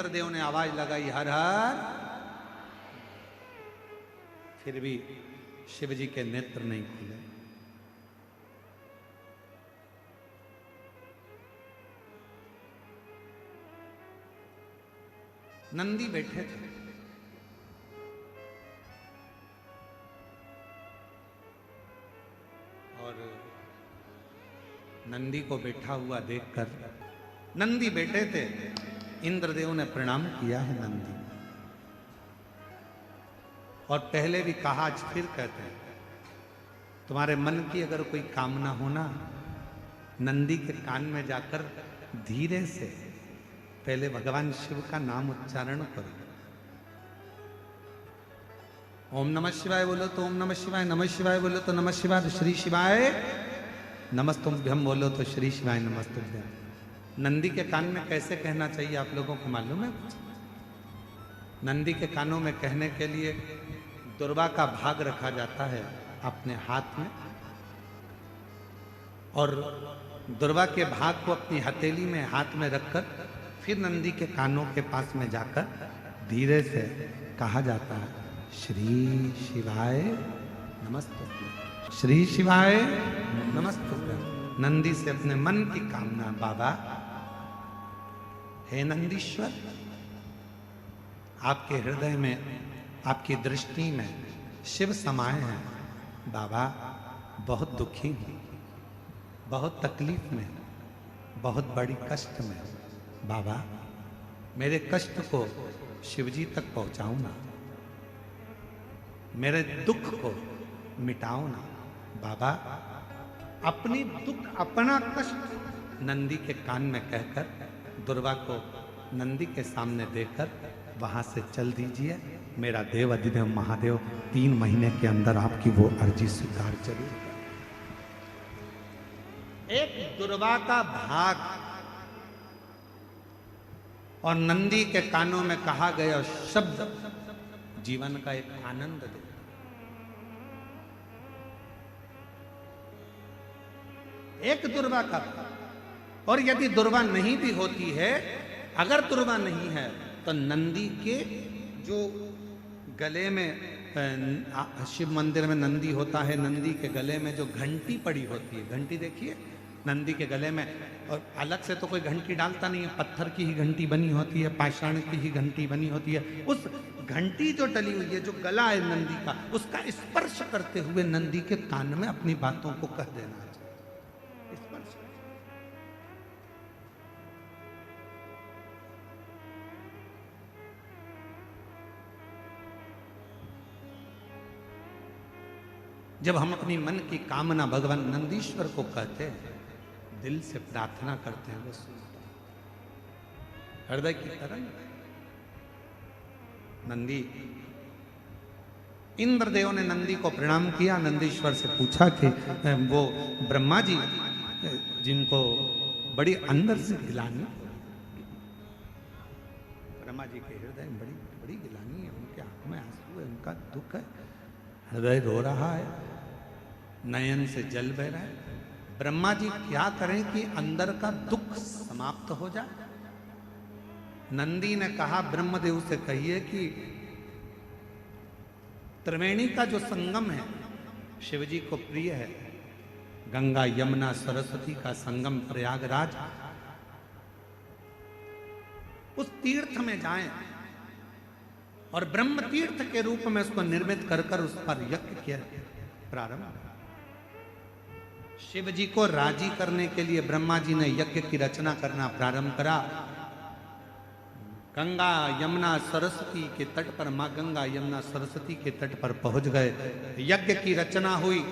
इंद्रदेव ने आवाज लगाई हर हर, फिर भी शिव जी के नेत्र नहीं खुले। नंदी बैठे थे, और नंदी को बैठा हुआ देखकर, नंदी बैठे थे, इंद्रदेव ने प्रणाम किया है नंदी, और पहले भी कहा, आज फिर कहते हैं, तुम्हारे मन की अगर कोई कामना हो ना, नंदी के कान में जाकर धीरे से पहले भगवान शिव का नाम उच्चारण करो। ओम नमः शिवाय बोलो तो ओम नमः शिवाय, नमः शिवाय बोलो तो नमः शिवाय, श्री शिवाय नमस्तुभ्यम बोलो तो श्री शिवाय नमस्तुभ्यम। नंदी के कान में कैसे कहना चाहिए आप लोगों को मालूम है? नंदी के कानों में कहने के लिए दुर्वा का भाग रखा जाता है अपने हाथ में, और दुर्वा के भाग को अपनी हथेली में हाथ में रखकर फिर नंदी के कानों के पास में जाकर धीरे से कहा जाता है, श्री शिवाय नमस्तुभ्यम, श्री शिवाय नमस्तुभ्यम। नंदी से अपने मन की कामना, बाबा हे नंदीश्वर, आपके हृदय में, आपकी दृष्टि में शिव समाये हैं। बाबा बहुत दुखी हूं, बहुत तकलीफ में, बहुत बड़ी कष्ट में। बाबा मेरे कष्ट को शिवजी तक पहुंचाओ ना, मेरे दुख को मिटाओ ना। बाबा अपनी दुख, अपना कष्ट नंदी के कान में कहकर, दुर्वा को नंदी के सामने देकर वहां से चल दीजिए। मेरा देव अधिदेव महादेव 3 महीने के अंदर आपकी वो अर्जी स्वीकार जरूर। एक दुर्वा का भाग और नंदी के कानों में कहा गया शब्द जीवन का एक आनंद दे। एक दुर्वा का, और यदि दुर्वा नहीं भी होती है, अगर दुर्वा नहीं है तो नंदी के जो गले में, शिव मंदिर में नंदी होता है, नंदी के गले में जो घंटी पड़ी होती है, घंटी देखिए नंदी के गले में, और अलग से तो कोई घंटी डालता नहीं है, पत्थर की ही घंटी बनी होती है, पाषाण की ही घंटी बनी होती है। उस घंटी जो डली हुई है, जो गला है नंदी का, उसका स्पर्श करते हुए नंदी के कान में अपनी बातों को कह देना चाहिए। स्पर्श। जब हम अपनी मन की कामना भगवान नंदीश्वर को कहते हैं, दिल से प्रार्थना करते हैं, वो सुनते हैं। हृदय की तरंग। नंदी, इंद्रदेव ने नंदी को प्रणाम किया, नंदीश्वर से पूछा कि वो ब्रह्मा जी जिनको बड़ी अंदर से गिलानी, ब्रह्मा जी के हृदय में बड़ी बड़ी गिलानी है, उनके आंखों में आंसू है, उनका दुख है, हृदय रो रहा है, नयन से जल बह रहा है। ब्रह्मा जी क्या करें कि अंदर का दुख समाप्त हो जाए? नंदी ने कहा, ब्रह्मदेव से कहिए कि त्रिवेणी का जो संगम है शिवजी को प्रिय है, गंगा यमुना सरस्वती का संगम प्रयागराज, उस तीर्थ में जाएं और ब्रह्म तीर्थ के रूप में उसको निर्मित कर कर उस पर यज्ञ किया प्रारंभ। शिव जी को राजी करने के लिए ब्रह्मा जी ने यज्ञ की रचना करना प्रारंभ करा। गंगा यमुना सरस्वती के तट पर, मां गंगा यमुना सरस्वती के तट पर पहुंच गए, यज्ञ की रचना हुई,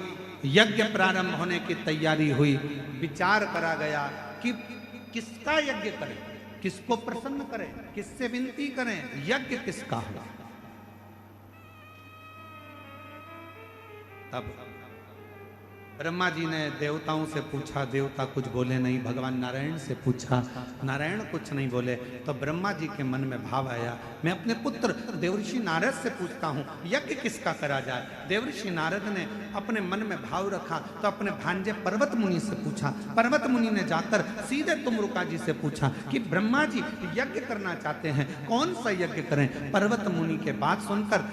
यज्ञ प्रारंभ होने की तैयारी हुई। विचार करा गया कि किसका यज्ञ करें, किसको प्रसन्न करें, किससे विनती करें, यज्ञ किसका होगा। तब ब्रह्मा जी ने देवताओं से पूछा, देवता कुछ बोले नहीं। भगवान नारायण से पूछा, नारायण कुछ नहीं बोले। तो ब्रह्मा जी के मन में भाव आया, मैं अपने पुत्र देवर्षि नारद से पूछता हूँ यज्ञ किसका करा जाए। देवर्षि नारद ने अपने मन में भाव रखा तो अपने भांजे पर्वत मुनि से पूछा। पर्वत मुनि ने जाकर सीधे तुमरुका जी से पूछा कि ब्रह्मा जी यज्ञ करना चाहते हैं, कौन सा यज्ञ करें। पर्वत मुनि के बात सुनकर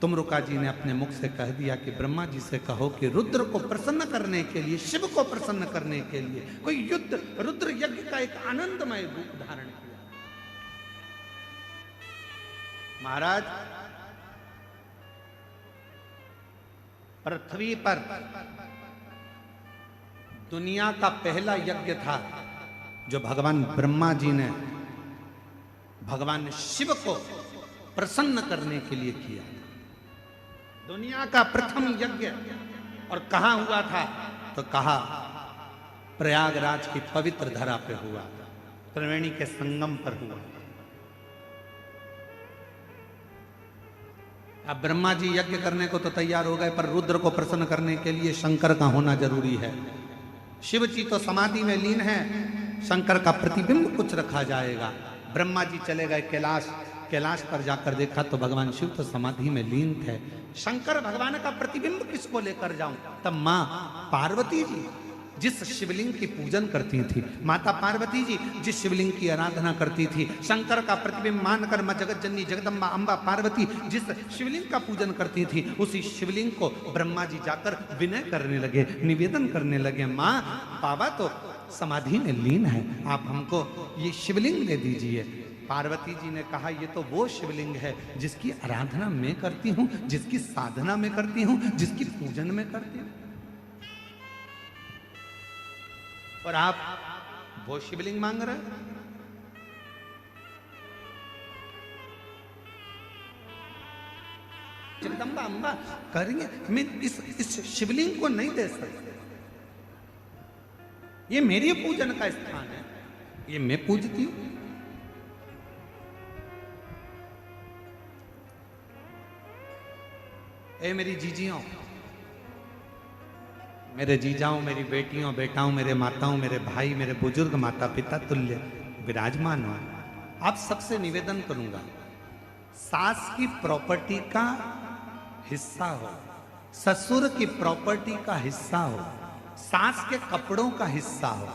तुमरुका जी ने अपने मुख से कह दिया कि ब्रह्मा जी से कहो कि रुद्र को प्रसन्न करने के लिए, शिव को प्रसन्न करने के लिए कोई युद्ध, रुद्र यज्ञ का एक आनंदमय रूप धारण किया। महाराज, पृथ्वी पर दुनिया का पहला यज्ञ था जो भगवान ब्रह्मा जी ने भगवान शिव को प्रसन्न करने के लिए किया। दुनिया का प्रथम यज्ञ। और कहां हुआ था? तो कहा प्रयागराज की पवित्र धरा पे हुआ, त्रिवेणी के संगम पर हुआ। अब ब्रह्मा जी यज्ञ करने को तो तैयार हो गए, पर रुद्र को प्रसन्न करने के लिए शंकर का होना जरूरी है। शिव जी तो समाधि में लीन है, शंकर का प्रतिबिंब कुछ रखा जाएगा। ब्रह्मा जी चले गए कैलाश, कैलाश पर जाकर देखा तो भगवान शिव तो समाधि में लीन थे। शंकर भगवान का प्रतिबिंब किसको लेकर जाऊं? तब मां पार्वती जी जिस शिवलिंग की पूजन करती थी, माता पार्वती जी जिस शिवलिंग की आराधना करती थी, शंकर का प्रतिबिंब मानकर मां जगत जननी जगदम्बा अम्बा पार्वती जिस शिवलिंग का पूजन करती थी, उसी शिवलिंग को ब्रह्मा जी जाकर विनय करने लगे, निवेदन करने लगे, मां बाबा तो समाधि में लीन है, आप हमको ये शिवलिंग दे दीजिए। पार्वती जी ने कहा, ये तो वो शिवलिंग है जिसकी आराधना मैं करती हूँ, जिसकी साधना मैं करती हूँ, जिसकी पूजन मैं करती हूँ, और आप वो शिवलिंग मांग रहे हैं। जगदम्बा अम्बा करेंगे, मैं इस शिवलिंग को नहीं दे सकती, ये मेरी पूजन का स्थान है, ये मैं पूजती हूं। ए मेरी जीजियों, मेरे जीजाओं, मेरी बेटियों, बेटाओं, मेरे माताओं, मेरे भाई, मेरे बुजुर्ग माता पिता तुल्य विराजमान हो, आप सबसे निवेदन करूंगा, सास की प्रॉपर्टी का हिस्सा हो, ससुर की प्रॉपर्टी का हिस्सा हो, सास के कपड़ों का हिस्सा हो,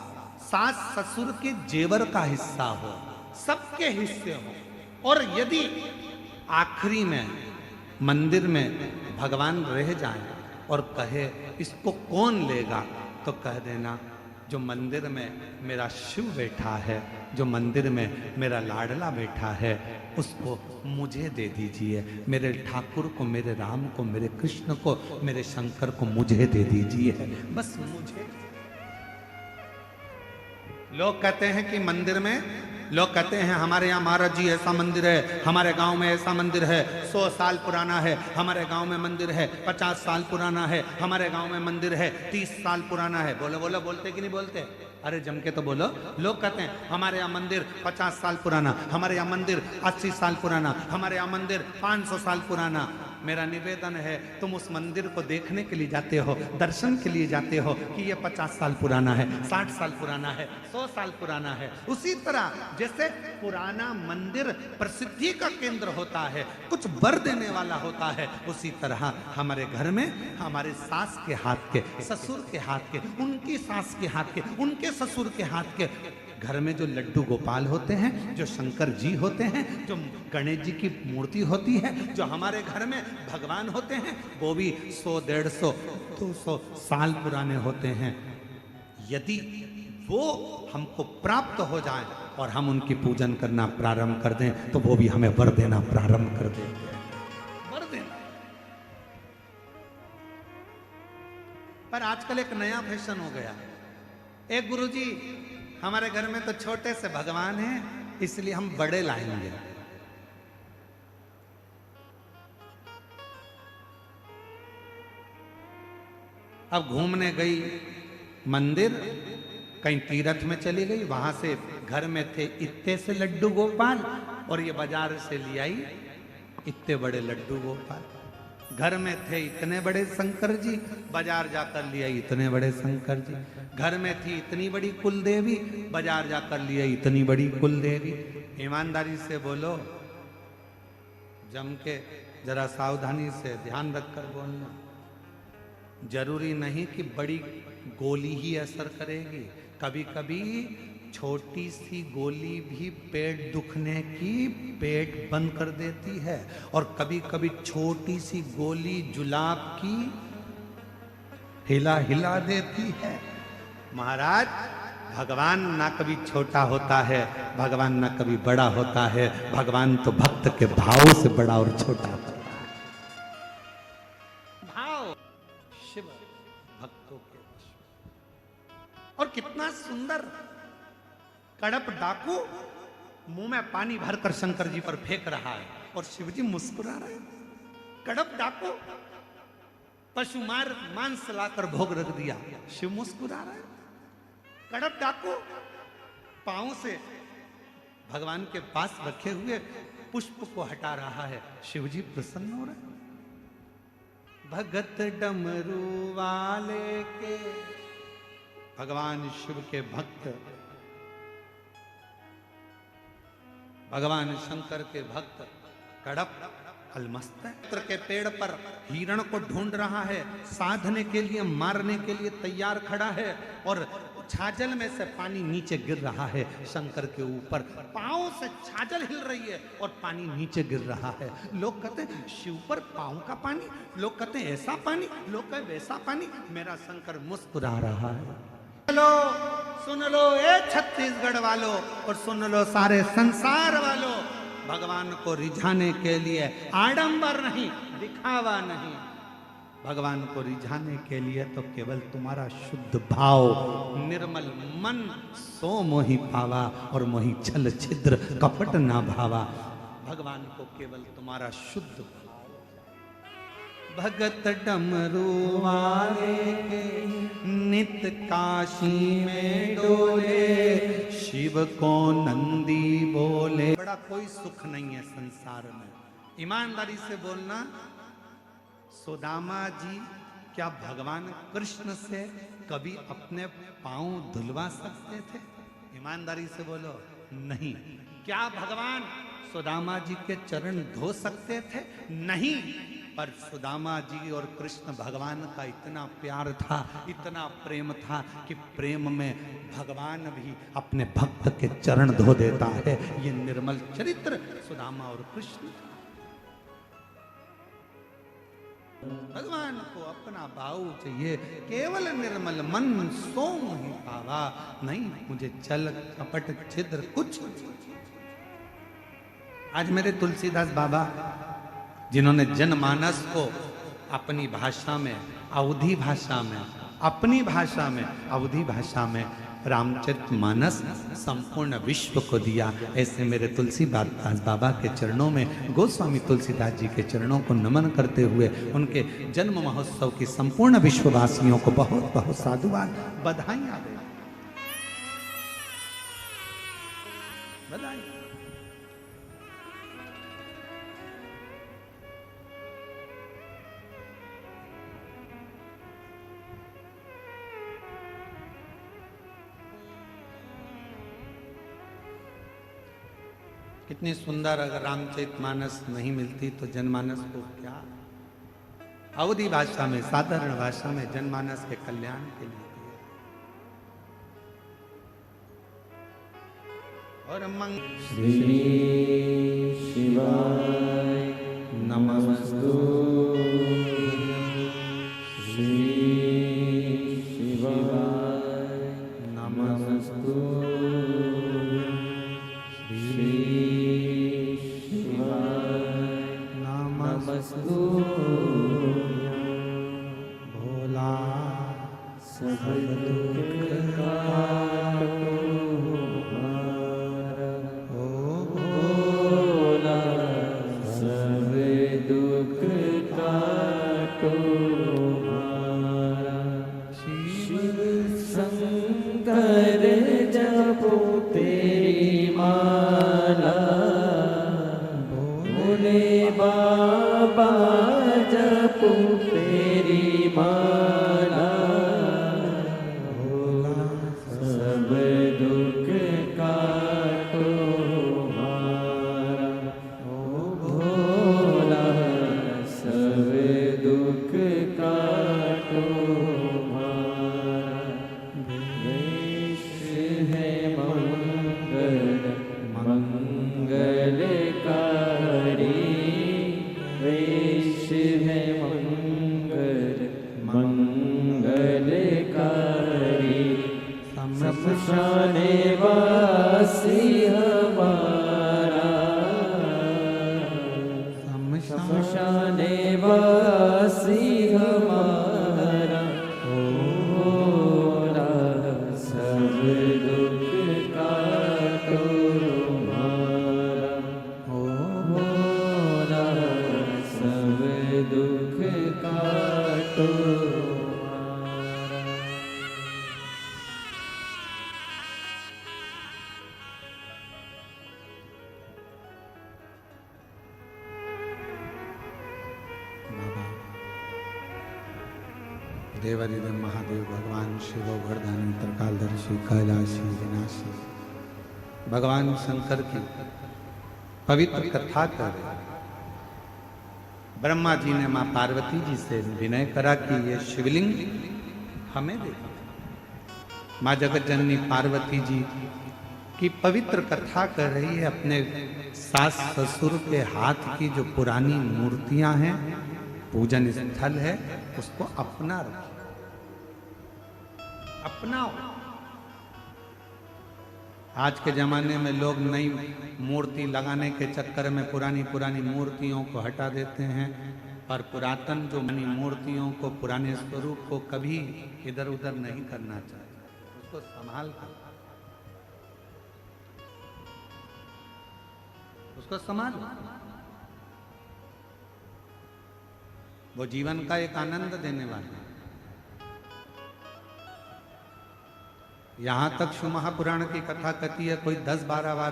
सास ससुर के जेवर का हिस्सा हो, सबके हिस्से हो। और यदि आखिरी में मंदिर में भगवान रह जाए और कहे इसको कौन लेगा, तो कह देना जो मंदिर में मेरा शिव बैठा है, जो मंदिर में मेरा लाडला बैठा है, उसको मुझे दे दीजिए, मेरे ठाकुर को, मेरे राम को, मेरे कृष्ण को, मेरे शंकर को मुझे दे दीजिए, बस मुझे। लोग कहते हैं कि मंदिर में, लोग कहते हैं हमारे यहाँ महाराज जी ऐसा मंदिर है, हमारे गांव में ऐसा मंदिर है, 100 साल पुराना है, हमारे गांव में मंदिर है 50 साल पुराना है, हमारे गांव में मंदिर है 30 साल पुराना है। बोलो बोलो, बोलते कि नहीं बोलते? अरे जम के तो बोलो। लोग कहते हैं हमारे यहाँ मंदिर 50 साल पुराना, हमारे यहाँ मंदिर 80 साल पुराना, हमारे यहाँ मंदिर 500 साल पुराना। मेरा निवेदन है, तुम उस मंदिर को देखने के लिए जाते हो, दर्शन के लिए जाते हो कि ये 50 साल पुराना है, 60 साल पुराना है, 100 साल पुराना है। उसी तरह जैसे पुराना मंदिर प्रसिद्धि का केंद्र होता है, कुछ बर देने वाला होता है, उसी तरह हमारे घर में हमारे सास के हाथ के, ससुर के हाथ के, उनकी सास के हाथ के, उनके ससुर के हाथ के, घर में जो लड्डू गोपाल होते हैं, जो शंकर जी होते हैं, जो गणेश जी की मूर्ति होती है, जो हमारे घर में भगवान होते हैं, वो भी 100, 150, 200 साल पुराने होते हैं। यदि वो हमको प्राप्त हो जाए और हम उनकी पूजन करना प्रारंभ कर दें, तो वो भी हमें वर देना प्रारंभ कर देंगे, वर देना। पर आजकल एक नया फैशन हो गया, एक गुरुजी हमारे घर में तो छोटे से भगवान हैं, इसलिए हम बड़े लाएंगे। अब घूमने गई मंदिर, कहीं तीर्थ में चली गई, वहां से घर में थे इतने से लड्डू गोपाल और ये बाजार से ले आई इतने बड़े लड्डू गोपाल। घर में थे इतने बड़े शंकर जी, बाजार जाकर लिए इतने बड़े शंकर जी। घर में थी इतनी बड़ी कुल देवी, बाजार जाकर लिए इतनी बड़ी कुल देवी। ईमानदारी से बोलो, जम के जरा सावधानी से ध्यान रखकर बोलना। जरूरी नहीं कि बड़ी गोली ही असर करेगी, कभी कभी छोटी सी गोली भी पेट दुखने की पेट बंद कर देती है, और कभी कभी छोटी सी गोली जुलाब की हिला हिला देती है। महाराज, भगवान ना कभी छोटा होता है, भगवान ना कभी बड़ा होता है, भगवान तो भक्त के भाव से बड़ा और छोटा होता है। भाव शिव भक्तों के, और कितना सुंदर कड़प डाकू मुंह में पानी भरकर शंकर जी पर फेंक रहा है और शिव जी मुस्कुरा रहे हैं। कड़प डाकू पशु मार मांस लाकर भोग रख दिया, शिव मुस्कुरा रहे हैं। कड़प डाकू पांव से भगवान के पास रखे हुए पुष्प को हटा रहा है, शिव जी प्रसन्न हो रहे हैं। भगत डमरू वाले के, भगवान शिव के भक्त, भगवान शंकर के भक्त कड़प अलमस्त है। के पेड़ पर हिरण को ढूंढ रहा है, साधने के लिए, मारने के लिए तैयार खड़ा है, और छाजल में से पानी नीचे गिर रहा है शंकर के ऊपर। पांव से छाजल हिल रही है और पानी नीचे गिर रहा है। लोग कहते हैं शिव पर पांव का पानी, लोग कहते हैं ऐसा पानी, लोग कहते वैसा पानी। मेरा शंकर मुस्कुरा रहा है। लो, सुन लो ए छत्तीसगढ़ वालों, और सुन लो सारे संसार वालों, भगवान को रिझाने के लिए आडंबर नहीं, दिखावा नहीं, भगवान को रिझाने के लिए तो केवल तुम्हारा शुद्ध भाव, निर्मल मन, सो मोहि पावा, और मोहि छल छिद्र कपट ना भावा। भगवान को केवल तुम्हारा शुद्ध भाव। भगत डमरू वाले के नित काशी में डोले, शिव को नंदी बोले। बड़ा कोई सुख नहीं है संसार में। ईमानदारी से बोलना, सुदामा जी क्या भगवान कृष्ण से कभी अपने पांव धुलवा सकते थे? ईमानदारी से बोलो, नहीं। क्या भगवान सुदामा जी के चरण धो सकते थे? नहीं। पर सुदामा जी और कृष्ण भगवान का इतना प्यार था, इतना प्रेम था कि प्रेम में भगवान भी अपने भक्त के चरण धो देता है। ये निर्मल चरित्र सुदामा और कृष्ण। भगवान को अपना भाव चाहिए, केवल निर्मल मन, सो मोहि पावा। नहीं मुझे छल कपट छिद्र कुछ। आज मेरे तुलसीदास बाबा, जिन्होंने जनमानस को अपनी भाषा में, अवधी भाषा में, अपनी भाषा में, अवधी भाषा में रामचरितमानस संपूर्ण विश्व को दिया, ऐसे मेरे तुलसीदास बाबा के चरणों में, गोस्वामी तुलसीदास जी के चरणों को नमन करते हुए उनके जन्म महोत्सव की संपूर्ण विश्ववासियों को बहुत बहुत साधुवाद, बधाइयां दे, बधाई। कितनी सुंदर, अगर रामचरितमानस नहीं मिलती तो जनमानस को क्या, अवधी भाषा में, साधारण भाषा में जनमानस के कल्याण के लिए। और श्री शिवाय नमस्तु, श्री शिवाय नमस्तु, भोला सब दुख का ओ तेरी माला भोला सब दुख काटो हमारा ओ भोला सब दुख काटो हमारा वेश है मंगल मंगलकारी वेश है मंगल मंगलकारी शमशाने वासी हमारा शमशाने वासी हमारा भोला सब दुख काटो हमारा ओ भोला सब दुख काटो हमारा। देवादिदेव महादेव भगवान शिव वर्धन त्रिकालदर्शी कैलाशी विनाशी भगवान शंकर की पवित्र कथा कर रहे हैं। ब्रह्मा जी ने मां पार्वती जी से विनय करा कि ये शिवलिंग हमें दे। मां जगत जननी पार्वती जी की पवित्र कथा कर रही है। अपने सास ससुर के हाथ की जो पुरानी मूर्तियां हैं, पूजन स्थल है, उसको अपना रखो, अपनाओ। आज के जमाने में लोग नई मूर्ति लगाने के चक्कर में पुरानी पुरानी मूर्तियों को हटा देते हैं, पर पुरातन जो बनी मूर्तियों को, पुराने स्वरूप को कभी इधर उधर नहीं करना चाहिए, उसको संभाल कर, उसको संभालो। वो जीवन का एक आनंद देने वाला है। यहां तक शिव महापुराण की कथा कहती है, कोई 10-12 बार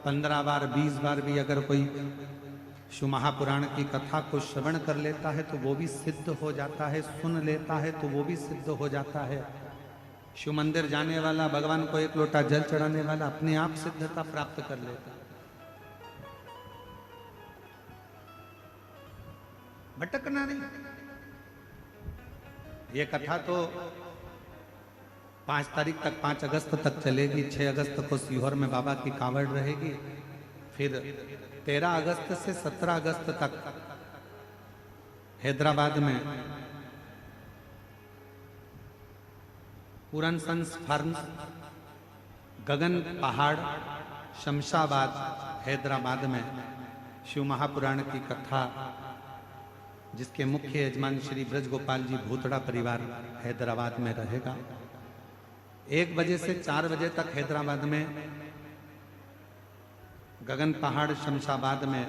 15 बार 20 बार भी अगर कोई शिव महापुराण की कथा को श्रवण कर लेता है तो वो भी सिद्ध हो जाता है, सुन लेता है तो वो भी सिद्ध हो जाता है। शिव मंदिर जाने वाला, भगवान को एक लोटा जल चढ़ाने वाला अपने आप सिद्धता प्राप्त कर लेता है। भटकना नहीं। ये कथा तो 5 तारीख तक, 5 अगस्त तक चलेगी। 6 अगस्त को सीहोर में बाबा की कावड़ रहेगी। फिर 13 अगस्त से 17 अगस्त तक हैदराबाद में पूरन सन्स फार्म, गगन पहाड़, शमशाबाद, हैदराबाद में शिव महापुराण की कथा, जिसके मुख्य यजमान श्री ब्रज गोपाल जी भूतड़ा परिवार हैदराबाद में रहेगा। 1 बजे से 4 बजे तक हैदराबाद में गगन पहाड़ शमशाबाद में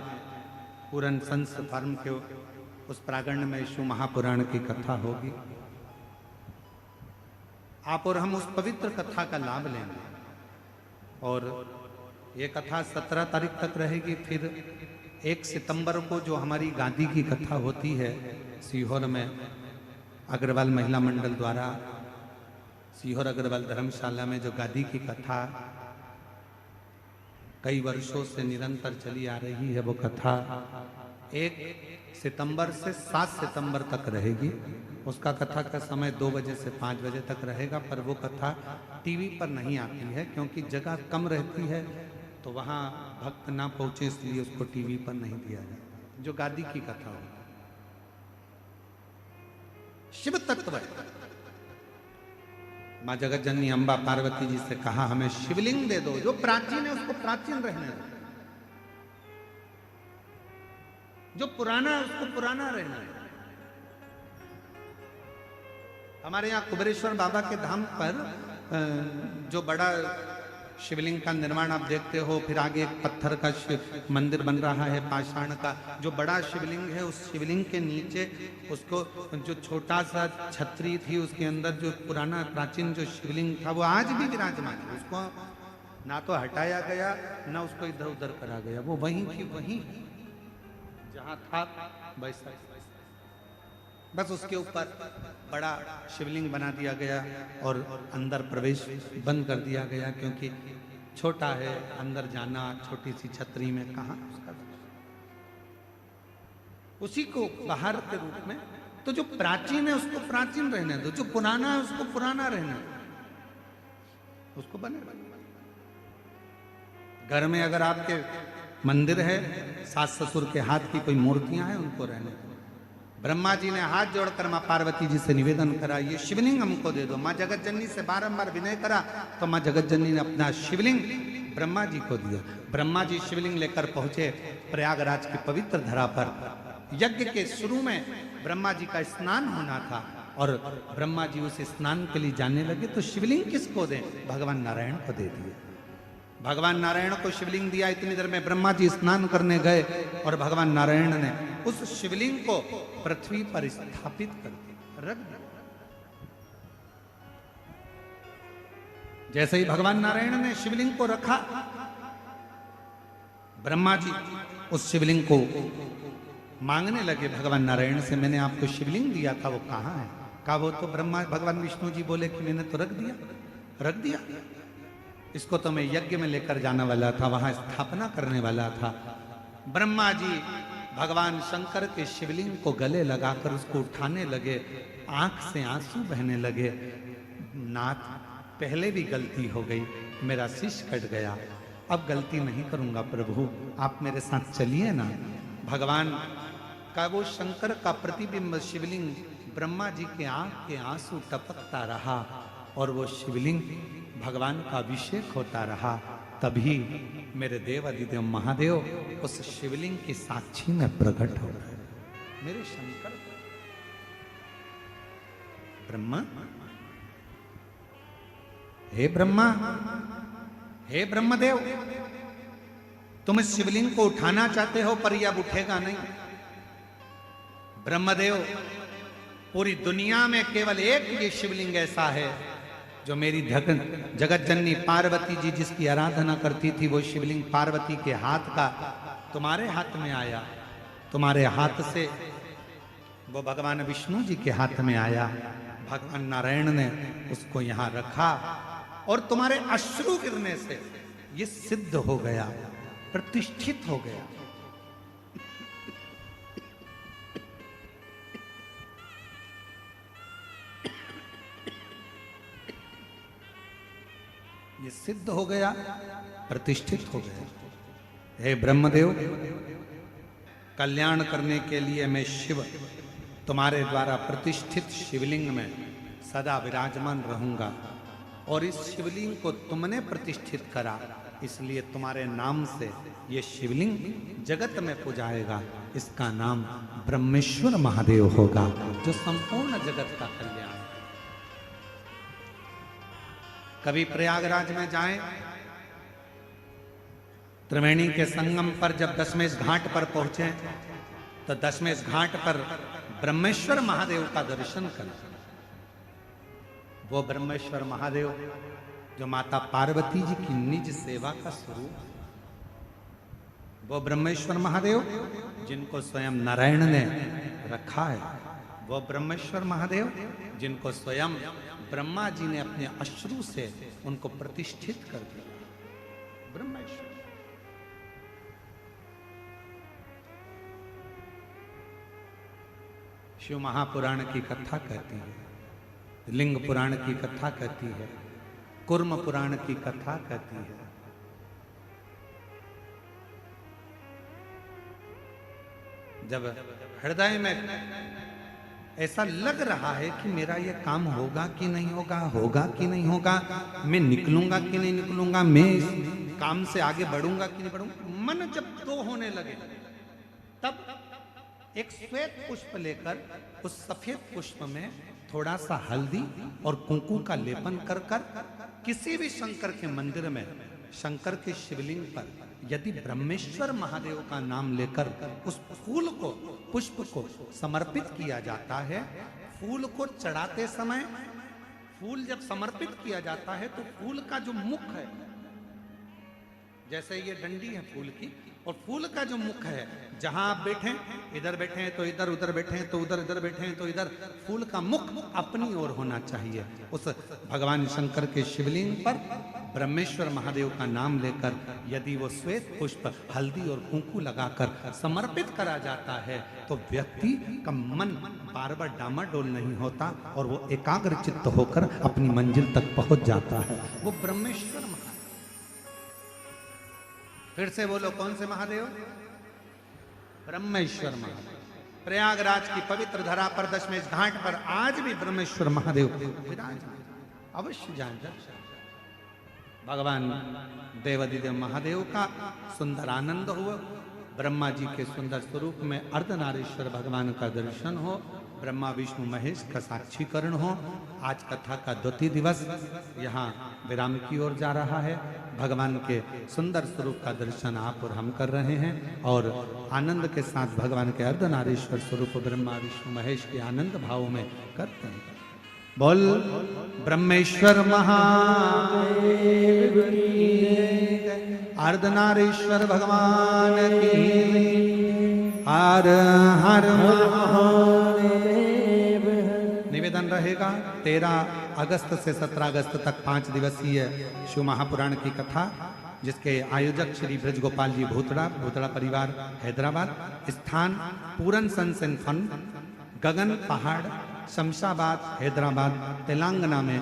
पूरन संस फार्म के उस प्रांगण में शिव महापुराण की कथा होगी। आप और हम उस पवित्र कथा का लाभ लेंगे। और ये कथा 17 तारीख तक रहेगी। फिर 1 सितंबर को जो हमारी गादी की कथा होती है सीहोर में, अग्रवाल महिला मंडल द्वारा सीहोर अग्रवाल धर्मशाला में जो गादी की कथा कई वर्षों से निरंतर चली आ रही है, वो कथा 1 सितंबर से 7 सितंबर तक रहेगी। उसका कथा का समय 2 बजे से 5 बजे तक रहेगा। पर वो कथा टीवी पर नहीं आती है क्योंकि जगह कम रहती है, तो वहाँ भक्त ना पहुंचे, इसलिए उसको टीवी पर नहीं दिया जाता। जो गादी की कथा हो, शिव तत्व है। माँ जगत जननी अम्बा पार्वती जी से कहा, हमें शिवलिंग दे दो, जो प्राचीन है उसको प्राचीन रहने दो, जो पुराना है उसको पुराना रहना है। हमारे यहाँ कुबेरेश्वर बाबा के धाम पर जो बड़ा शिवलिंग का निर्माण आप देखते हो, फिर आगे एक पत्थर का मंदिर बन रहा है पाषाण का। जो बड़ा शिवलिंग है, उस शिवलिंग के नीचे उसको जो छोटा सा छतरी थी, उसके अंदर जो पुराना प्राचीन जो शिवलिंग था वो आज भी विराजमान है। उसको ना तो हटाया गया, ना उसको इधर उधर करा गया, वो वहीं की वहीं जहाँ था वैसा। बस उसके ऊपर बड़ा शिवलिंग बना दिया गया और अंदर प्रवेश बंद कर दिया गया, क्योंकि छोटा है, अंदर जाना छोटी सी छतरी में कहाँ उसका। उसी को बाहर के रूप में, तो जो प्राचीन है उसको प्राचीन रहने दो, जो पुराना है उसको पुराना रहने दो, उसको बने। घर में अगर आपके मंदिर है, सास ससुर के हाथ की कोई मूर्तियां हैं, उनको रहने दो। ब्रह्मा जी ने हाथ जोड़कर मां पार्वती जी से निवेदन करा, ये शिवलिंग हमको दे दो। मां जगत जननी से बारंबार विनय करा, तो मां जगत जननी ने अपना शिवलिंग ब्रह्मा जी को दिया। ब्रह्मा जी शिवलिंग लेकर पहुंचे प्रयागराज की पवित्र धरा पर। यज्ञ के शुरू में ब्रह्मा जी का स्नान होना था और ब्रह्मा जी उस स्नान के लिए जाने लगे, तो शिवलिंग किसको दें? भगवान नारायण को दे दिए। भगवान नारायण को शिवलिंग दिया। इतनी देर में ब्रह्मा जी स्नान करने गए और भगवान नारायण ने उस शिवलिंग को पृथ्वी पर स्थापित कर दिया, रख दिया। जैसे ही भगवान नारायण ने शिवलिंग को रखा, ब्रह्मा जी उस शिवलिंग को मांगने लगे भगवान नारायण से, मैंने आपको शिवलिंग दिया था, वो कहाँ है? कहा वो तो भगवान विष्णु जी बोले कि मैंने तो रख दिया। इसको तो मैं यज्ञ में लेकर जाने वाला था, वहां स्थापना करने वाला था। ब्रह्मा जी भगवान शंकर के शिवलिंग को गले लगाकर उसको उठाने लगे, आंख से आंसू बहने लगे। नाथ, पहले भी गलती हो गई, मेरा शीश कट गया, अब गलती नहीं करूंगा प्रभु, आप मेरे साथ चलिए ना। भगवान का वो शंकर का प्रतिबिंब शिवलिंग ब्रह्मा जी के आंख के आंसू टपकता रहा और वो शिवलिंग भगवान का अभिषेक होता रहा। तभी मेरे देव अधिदेव महादेव उस शिवलिंग की साक्षी में प्रकट हो गए। मेरे शंकर ब्रह्मा, हे ब्रह्मा, हे ब्रह्मदेव, तुम इस शिवलिंग को उठाना चाहते हो पर यह अब उठेगा नहीं। ब्रह्मदेव, पूरी दुनिया में केवल एक ये शिवलिंग ऐसा है जो मेरी जगत जननी पार्वती जी जिसकी आराधना करती थी, वो शिवलिंग पार्वती के हाथ का तुम्हारे हाथ में आया। तुम्हारे हाथ से वो भगवान विष्णु जी के हाथ में आया। भगवान नारायण ने उसको यहां रखा और तुम्हारे अश्रु गिरने से ये सिद्ध हो गया, प्रतिष्ठित हो गया। ये सिद्ध हो गया, प्रतिष्ठित हो गया। हे ब्रह्मदेव, कल्याण करने के लिए मैं शिव तुम्हारे द्वारा प्रतिष्ठित शिवलिंग में सदा विराजमान रहूंगा और इस शिवलिंग को तुमने प्रतिष्ठित करा, इसलिए तुम्हारे नाम से ये शिवलिंग जगत में पूजाएगा। इसका नाम ब्रह्मेश्वर महादेव होगा, जो संपूर्ण जगत का कल्याण। कभी प्रयागराज में जाएं, त्रिवेणी के संगम पर जब दशमेश घाट पर पहुंचे तो दशमेश घाट पर ब्रह्मेश्वर महादेव का दर्शन करें। वो ब्रह्मेश्वर महादेव जो माता पार्वती जी की निज सेवा का स्वरूप, वो ब्रह्मेश्वर महादेव जिनको स्वयं नारायण ने रखा है, वो ब्रह्मेश्वर महादेव जिनको स्वयं ब्रह्मा जी ने अपने अश्रु से उनको प्रतिष्ठित कर दिया। ब्रह्मेश्वर शिव महापुराण की कथा कहती है, लिंग पुराण की कथा कहती है, कुर्म पुराण की कथा कहती है। जब हृदय में ऐसा लग रहा है कि मेरा ये काम होगा कि नहीं होगा, होगा कि नहीं होगा, मैं निकलूंगा कि नहीं निकलूंगा, मैं इस काम से आगे बढ़ूंगा कि नहीं बढ़ूंगा, मन जब दो होने लगे तब एक श्वेत पुष्प लेकर उस सफेद पुष्प में थोड़ा सा हल्दी और कुंकू का लेपन कर कर किसी भी शंकर के मंदिर में शंकर के शिवलिंग पर यदि ब्रह्मेश्वर महादेव का नाम लेकर उस फूल को, पुष्प को समर्पित किया जाता है, फूल को चढ़ाते समय, फूल जब समर्पित किया जाता है तो फूल का जो मुख है, जैसे ये डंडी है फूल की, और फूल का जो मुख है, जहां आप बैठे, इधर बैठे हैं तो इधर, उधर बैठे हैं तो उधर, इधर बैठे हैं तो इधर, फूल का मुख अपनी ओर होना चाहिए। उस भगवान शंकर के शिवलिंग पर ब्रह्मेश्वर महादेव का नाम लेकर यदि वो श्वेत पुष्प, हल्दी और कुंकू लगाकर समर्पित करा जाता है तो व्यक्ति का मन बार बार डामाडोल नहीं होता और वो एकाग्र चित्त होकर अपनी मंजिल तक पहुंच जाता है। वो ब्रह्मेश्वर महादेव। फिर से बोलो, कौन से महादेव? ब्रह्मेश्वर महादेव। प्रयागराज की पवित्र धरा पर दशमेश घाट पर आज भी ब्रह्मेश्वर महादेव विराजमान। अवश्य जान दर्शन। भगवान देवादिदेव महादेव का सुंदर आनंद हुआ। ब्रह्मा जी के सुंदर स्वरूप में अर्धनारीश्वर भगवान का दर्शन हो, ब्रह्मा विष्णु महेश का साक्षीकरण हो। आज कथा का द्वितीय दिवस यहाँ विराम की ओर जा रहा है। भगवान के सुंदर स्वरूप का दर्शन आप और हम कर रहे हैं और आनंद के साथ भगवान के अर्धनारीश्वर स्वरूप ब्रह्मा विष्णु महेश के आनंद भाव में करते हैं। बोल ब्रह्मेश्वर महादेव की, अर्धनारीश्वर भगवान की, हर हर महादेव। निवेदन रहेगा 13 अगस्त से 17 अगस्त तक 5 दिवसीय शिव महापुराण की कथा, जिसके आयोजक श्री ब्रज गोपाल जी भूतड़ा, भूतड़ा परिवार हैदराबाद। स्थान पूरन सन्स एंड फन, गगन पहाड़, शमशाबाद, हैदराबाद, तेलंगाना में